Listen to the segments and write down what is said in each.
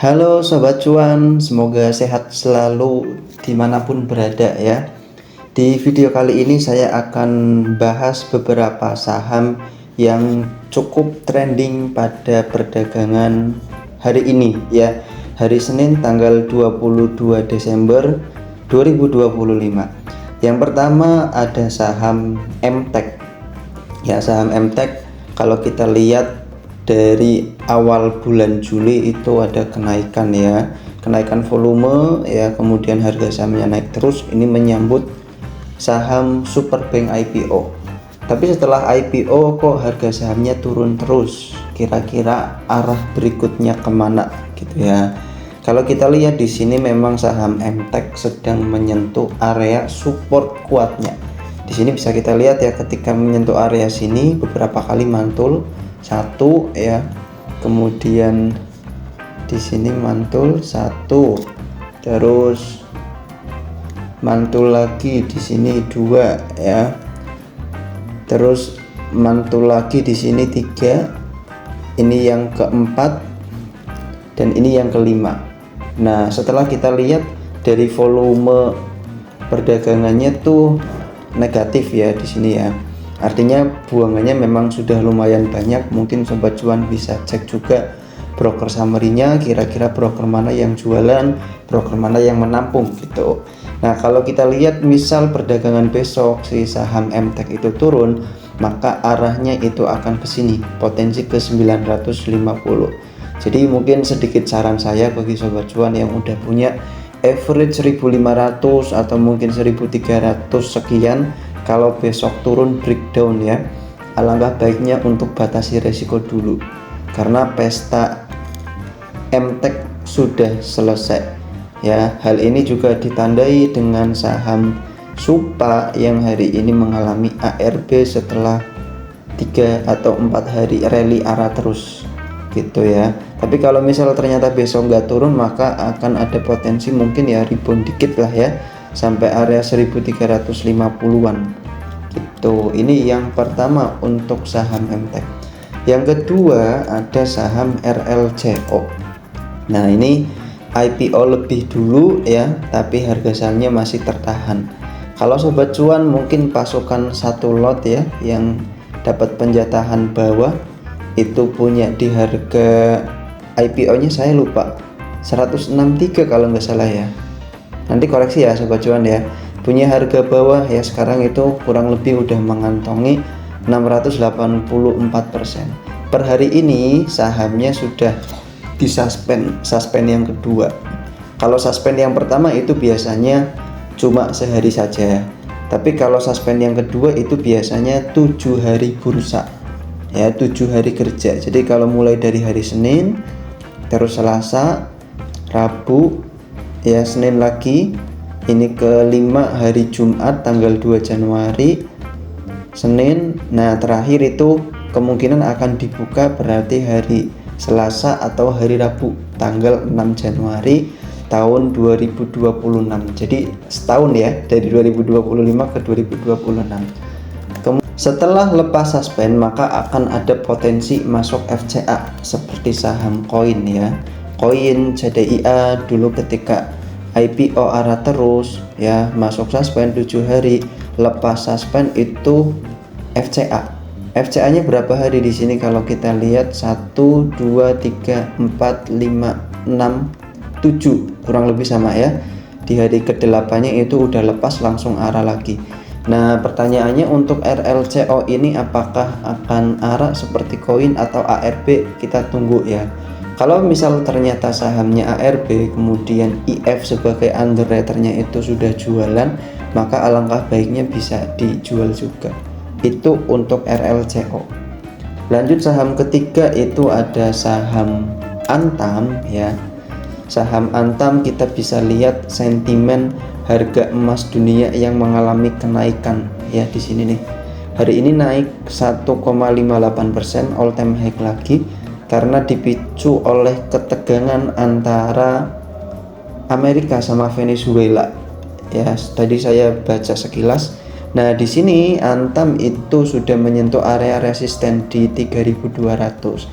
Halo Sobat Cuan, semoga sehat selalu dimanapun berada ya. Di video kali ini saya akan bahas beberapa saham yang cukup trending pada perdagangan hari ini ya. Hari Senin tanggal 22 Desember 2025. Yang pertama ada saham MTEK. Ya, saham MTEK kalau kita lihat dari awal bulan Juli itu ada kenaikan ya, kenaikan volume ya, kemudian harga sahamnya naik terus. Ini menyambut saham Superbank IPO. Tapi setelah IPO kok harga sahamnya turun terus, kira-kira arah berikutnya kemana gitu ya. Kalau kita lihat di sini memang saham MTEK sedang menyentuh area support kuatnya. Di sini bisa kita lihat ya, ketika menyentuh area sini beberapa kali mantul satu ya, kemudian di sini mantul satu, terus mantul lagi di sini dua ya, terus mantul lagi di sini tiga, ini yang keempat dan ini yang kelima. Nah, setelah kita lihat dari volume perdagangannya tuh negatif ya di sini ya. Artinya buangannya memang sudah lumayan banyak. Mungkin Sobat Cuan bisa cek juga broker summary-nya, kira-kira broker mana yang jualan, broker mana yang menampung gitu. Nah, kalau kita lihat misal perdagangan besok si saham MTEK itu turun, maka arahnya itu akan ke sini, potensi ke 950. Jadi mungkin sedikit saran saya bagi Sobat Cuan yang udah punya average 1500 atau mungkin 1300 sekian, kalau besok turun breakdown ya, alangkah baiknya untuk batasi resiko dulu, karena pesta MTEK sudah selesai ya. Hal ini juga ditandai dengan saham Supa yang hari ini mengalami ARB setelah 3 atau 4 hari rally arah terus gitu ya. Tapi kalau misal ternyata besok nggak turun, maka akan ada potensi mungkin ya rebound dikit lah ya, sampai area 1350-an gitu. Ini yang pertama untuk saham MTEK. Yang kedua ada saham RLCO. Nah, ini IPO lebih dulu ya, tapi harga sahamnya masih tertahan. Kalau Sobat Cuan mungkin pasukan satu lot ya, yang dapat penjatahan bawah itu punya di harga IPO-nya saya lupa 163 kalau nggak salah ya. Nanti koreksi ya Sobat Cuan ya. Punya harga bawah ya sekarang itu kurang lebih udah mengantongi 684%. Per hari ini sahamnya sudah suspend yang kedua. Kalau suspend yang pertama itu biasanya cuma sehari saja, tapi kalau suspend yang kedua itu biasanya 7 hari bursa ya, 7 hari kerja. Jadi kalau mulai dari hari Senin, terus Selasa, Rabu ya, Senin lagi, ini kelima hari Jumat tanggal 2 Januari, Senin. Nah, terakhir itu kemungkinan akan dibuka berarti hari Selasa atau hari Rabu tanggal 6 Januari tahun 2026. Jadi setahun ya, dari 2025 ke 2026. Setelah lepas suspend, maka akan ada potensi masuk FCA seperti saham koin ya. Koin CDIA dulu ketika IPO arah terus ya, masuk suspend 7 hari, lepas suspend itu FCA. FCA-nya berapa hari di sini kalau kita lihat 1 2 3 4 5 6 7, kurang lebih sama ya. Di hari ke-8-nya itu udah lepas langsung arah lagi. Nah, pertanyaannya untuk RLCO ini apakah akan arah seperti koin atau ARB? Kita tunggu ya. Kalau misal ternyata sahamnya ARB kemudian IF sebagai underwriternya itu sudah jualan, maka alangkah baiknya bisa dijual juga. Itu untuk RLCO. Lanjut saham ketiga itu ada saham Antam ya. Saham Antam kita bisa lihat sentimen harga emas dunia yang mengalami kenaikan ya di sini nih. Hari ini naik 1,58%, all time high lagi, karena dipicu oleh ketegangan antara Amerika sama Venezuela. Ya, tadi saya baca sekilas. Nah, di sini Antam itu sudah menyentuh area resisten di 3200.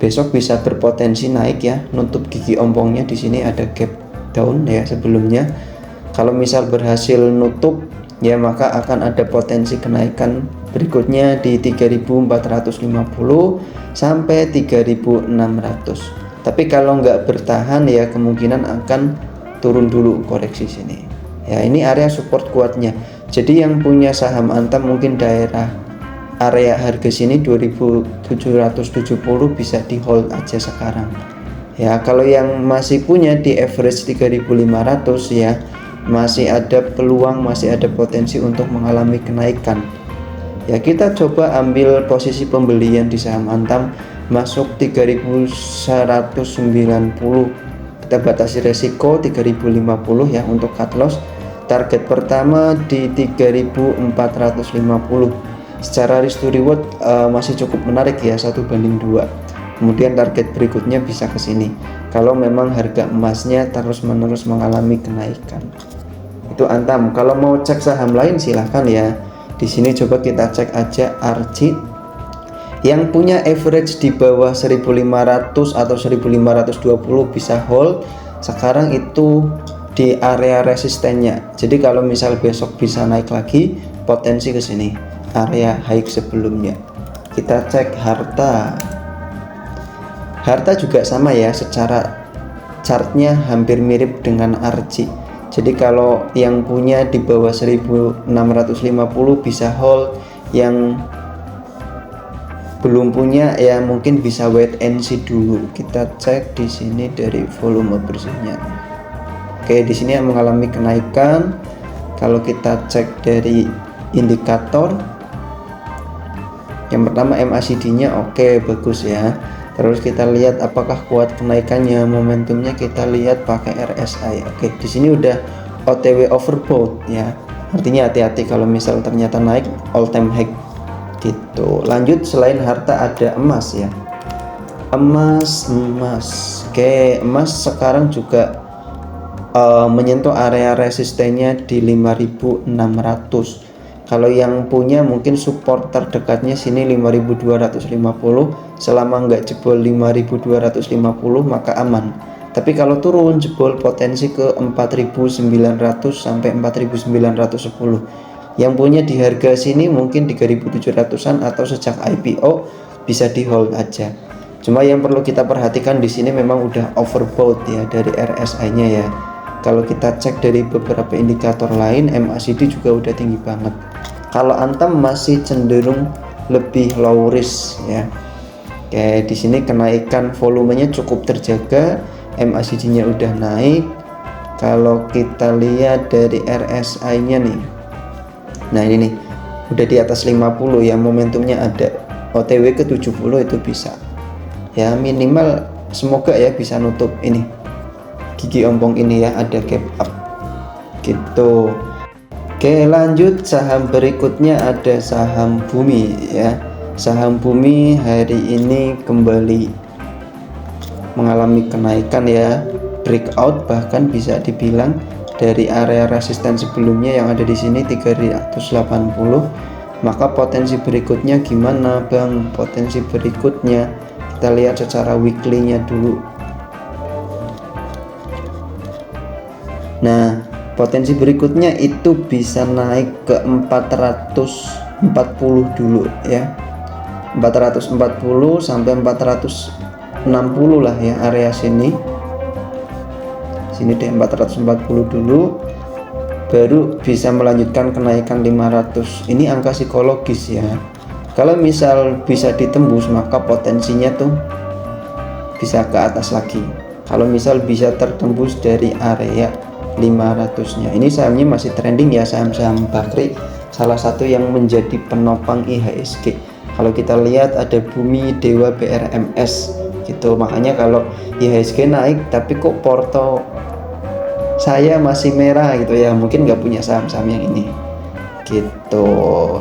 besok bisa berpotensi naik ya, nutup gigi ompongnya. Di sini ada gap down ya sebelumnya. Kalau misal berhasil nutup ya, maka akan ada potensi kenaikan berikutnya di 3450 sampai 3600. Tapi kalau nggak bertahan ya, kemungkinan akan turun dulu, koreksi sini ya. Ini area support kuatnya. Jadi yang punya saham Antam mungkin daerah area harga sini 2770 bisa di hold aja sekarang ya. Kalau yang masih punya di average 3500 ya, masih ada peluang, masih ada potensi untuk mengalami kenaikan ya. Kita coba ambil posisi pembelian di saham Antam, masuk 3190, kita batasi resiko 3050 ya untuk cut loss. Target pertama di 3450. Secara risk to reward masih cukup menarik ya, 1:2. Kemudian target berikutnya bisa ke sini kalau memang harga emasnya terus-menerus mengalami kenaikan. Itu Antam. Kalau mau cek saham lain silahkan ya. Di sini coba kita cek aja Archie yang punya average di bawah 1500 atau 1520 bisa hold. Sekarang itu di area resistennya. Jadi kalau misal besok bisa naik lagi, potensi ke sini, area high sebelumnya. Kita cek Harta. Harta juga sama ya, secara chartnya hampir mirip dengan Archie. Jadi kalau yang punya di bawah 1650 bisa hold, yang belum punya ya mungkin bisa wait and see dulu. Kita cek di sini dari volume bersihnya. Oke, di sini yang mengalami kenaikan. Kalau kita cek dari indikator, yang pertama MACD-nya oke, bagus ya. Terus kita lihat apakah kuat kenaikannya, momentumnya kita lihat pakai RSI. Oke, di sini udah OTW overbought ya. Artinya hati-hati kalau misal ternyata naik all time high gitu. Lanjut, selain Harta ada emas ya. Emas. Oke, emas sekarang juga menyentuh area resistennya di 5600. Kalau yang punya mungkin support terdekatnya sini 5250. Selama nggak jebol 5250 maka aman. Tapi kalau turun jebol potensi ke 4900 sampai 4910. Yang punya di harga sini mungkin 3700-an atau sejak IPO bisa di hold aja. Cuma yang perlu kita perhatikan di sini memang udah overbought ya dari RSI-nya ya. Kalau kita cek dari beberapa indikator lain, MACD juga udah tinggi banget. Kalau Antam masih cenderung lebih low risk ya. Oke, di sini kenaikan volumenya cukup terjaga, MACD-nya udah naik. Kalau kita lihat dari RSI-nya nih, nah ini nih udah di atas 50 ya, momentumnya ada. OTW ke 70 itu bisa ya, minimal semoga ya bisa nutup ini gigi ompong ini ya, ada gap up gitu. Oke, lanjut saham berikutnya ada saham Bumi ya. Saham Bumi hari ini kembali mengalami kenaikan ya, breakout bahkan bisa dibilang dari area resisten sebelumnya yang ada di sini 380. Maka potensi berikutnya gimana Bang? Potensi berikutnya kita lihat secara weekly-nya dulu. Nah, potensi berikutnya itu bisa naik ke 440 dulu ya. 440 sampai 460 lah ya area sini. Sini deh 440 dulu, baru bisa melanjutkan kenaikan 500. Ini angka psikologis ya. Kalau misal bisa ditembus maka potensinya tuh bisa ke atas lagi. Kalau misal bisa tertembus dari area 500-nya. Ini sahamnya masih trending ya, saham-saham baterai, salah satu yang menjadi penopang IHSG. Kalau kita lihat ada Bumi, Dewa, BRMS gitu. Makanya kalau IHSG naik tapi kok porto saya masih merah gitu ya, mungkin nggak punya saham-saham yang ini gitu.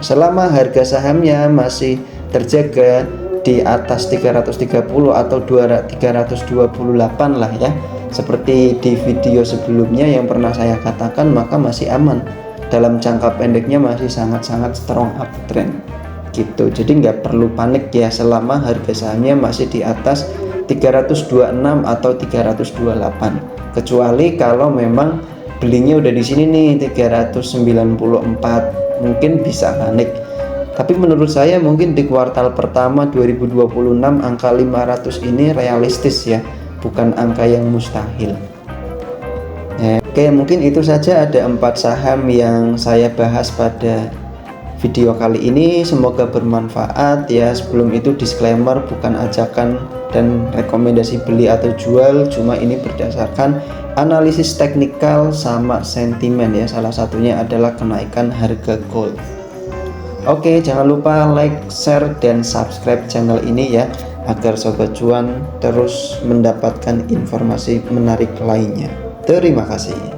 Selama harga sahamnya masih terjaga di atas 330 atau 328 lah ya, seperti di video sebelumnya yang pernah saya katakan, maka masih aman. Dalam jangka pendeknya masih sangat-sangat strong uptrend gitu. Jadi nggak perlu panik ya selama harga sahamnya masih di atas 326 atau 328, kecuali kalau memang belinya udah di sini nih 394, mungkin bisa panik. Tapi menurut saya mungkin di kuartal pertama 2026 angka 500 ini realistis ya, bukan angka yang mustahil. Oke, mungkin itu saja, ada 4 saham yang saya bahas pada video kali ini. Semoga bermanfaat ya. Sebelum itu disclaimer, bukan ajakan dan rekomendasi beli atau jual, cuma ini berdasarkan analisis teknikal sama sentimen ya. Salah satunya adalah kenaikan harga gold. Oke, jangan lupa like, share, dan subscribe channel ini ya, agar Sobat Cuan terus mendapatkan informasi menarik lainnya. Terima kasih.